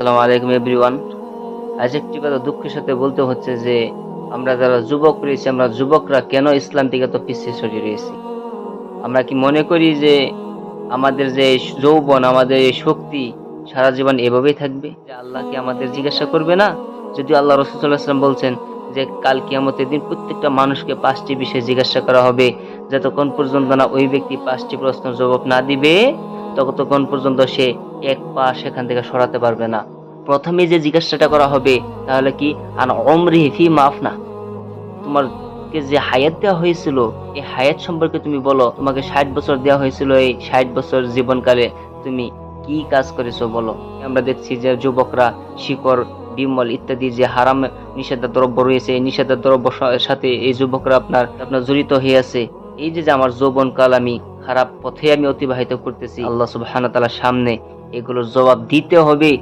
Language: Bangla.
আসসালামু আলাইকুম এভরিওয়ান। আজ একটি কথা দুঃখের সাথে বলতে হচ্ছে যে আমরা যারা যুবক রয়েছি, আমরা যুবকরা কেন ইসলাম থেকে এত পিছিয়ে সরে রয়েছি? আমরা কি মনে করি যে আমাদের যে এই যৌবন, আমাদের এই শক্তি সারা জীবন এভাবেই থাকবে? যে আল্লাহ কি আমাদের জিজ্ঞাসা করবে না? যদিও আল্লাহ রাসূল সাল্লাল্লাহু আলাইহি ওয়াসাল্লাম বলছেন যে কাল কিয়ামতের দিন প্রত্যেকটা মানুষকে ৫টি বিষয় জিজ্ঞাসা করা হবে। যতক্ষণ পর্যন্ত না ওই ব্যক্তি ৫টি প্রশ্নের জবাব না দিবে, ততক্ষণ পর্যন্ত সে এক পা সেখান থেকে সরাতে পারবে না। প্রথমেই যে জিজ্ঞাসাটা করা হবে তাহলে কি, আন উমরিহি ফীমা আফনা, তোমাকে যে হায়াত দেওয়া হয়েছিল এই হায়াত সম্পর্কে তুমি বলো। তোমাকে ৬০ বছর দেওয়া হয়েছিল, এই ৬০ বছর জীবনকালে তুমি কি কাজ করেছো বলো। আমরা দেখছি যে যুবকরা শিকড়, বিমল ইত্যাদি যে হারাম নিষেধ দ্রব্য রয়েছে, এই নিষেধ দ্রব্য সাথে এই যুবকরা আপনার আপনার জড়িত হয়ে আছে। এই যে আমার যৌবনকাল আমি খারাপ পথে আমি অতিবাহিত করতেছি, আল্লাহ সুবহানাহু ওয়া তাআলার সামনে এগুলোর জবাব দিতে হবে।